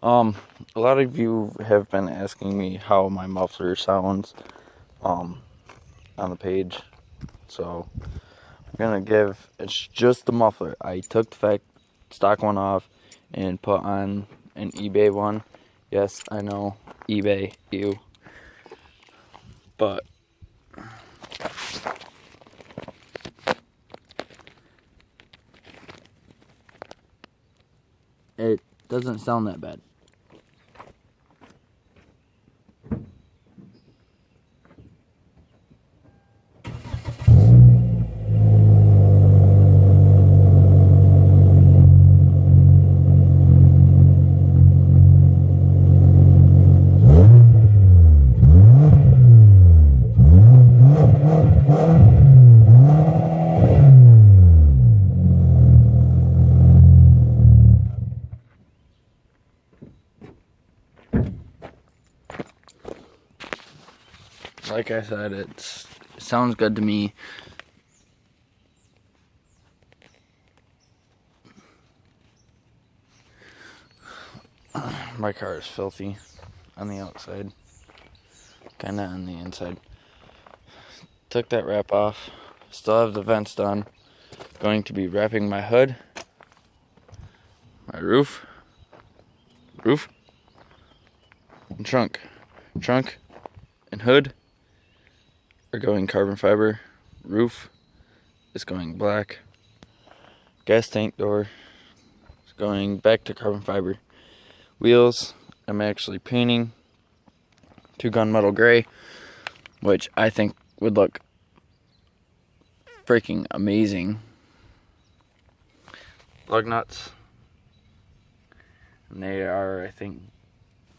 A lot of you have been asking me how my muffler sounds, on the page. So, I'm gonna give, it's just the muffler. I took the stock one off and put on an eBay one. Yes, I know, eBay, ew. But, it doesn't sound that bad. Like I said, it sounds good to me. My car is filthy on the outside, kinda on the inside. Took that wrap off. Still have the vents done. Going to be wrapping my hood, my roof, and trunk. Trunk and hood are going carbon fiber. Roof is going black. Gas tank door is going back to carbon fiber. Wheels, I'm actually painting to gunmetal gray, which I think would look freaking amazing. Lug nuts, and they are, I think,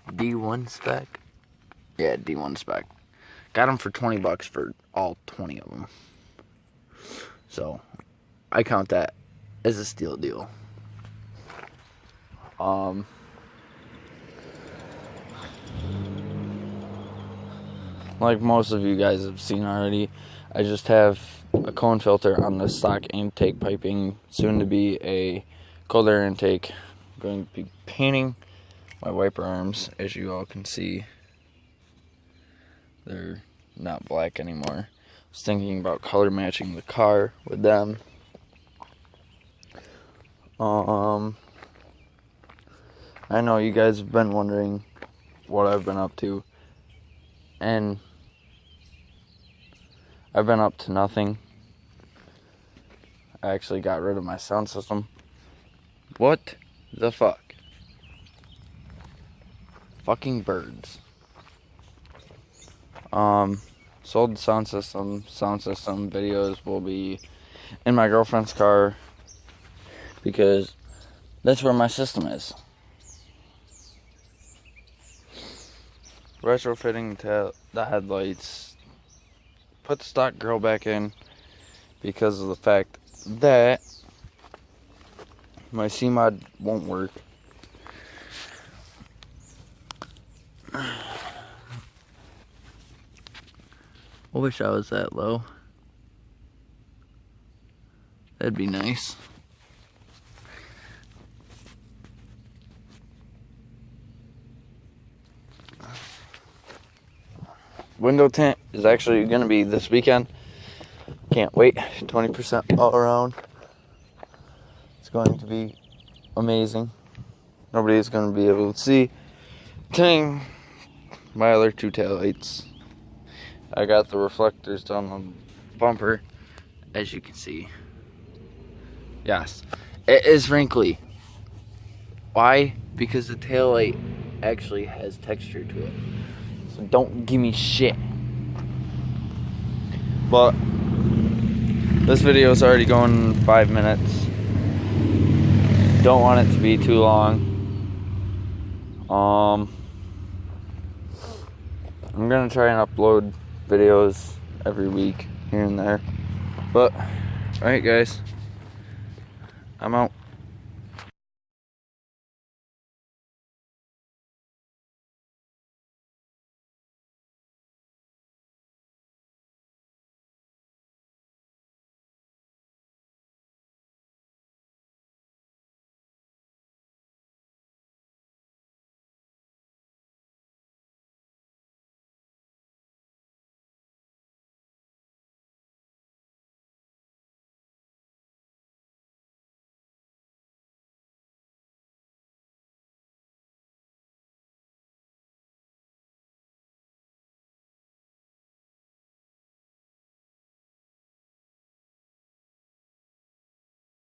D1 spec. Yeah, D1 spec. Got them for $20 for all 20 of them. So, I count that as a steal deal. Like most of you guys have seen already, I just have a cone filter on the stock intake piping, soon to be a cold air intake. I'm going to be painting my wiper arms, as you all can see. They're not black anymore. I was thinking about color matching the car with them. I know you guys have been wondering what I've been up to, and I've been up to nothing. I actually got rid of my sound system. What the fuck? Fucking birds. Sold the sound system. Sound system videos will be in my girlfriend's car because that's where my system is. Retrofitting to the headlights. Put the stock grill back in because of the fact that my C-Mod won't work. I wish I was that low. That'd be nice. Window tint is actually going to be this weekend. Can't wait. 20% all around. It's going to be amazing. Nobody's going to be able to see. Ting! My other two taillights. I got the reflectors done on the bumper, as you can see. Yes, it is wrinkly. Why? Because the taillight actually has texture to it. So don't give me shit. But this video is already going 5 minutes. Don't want it to be too long. I'm gonna try and upload videos every week here and there. But alright guys, I'm out.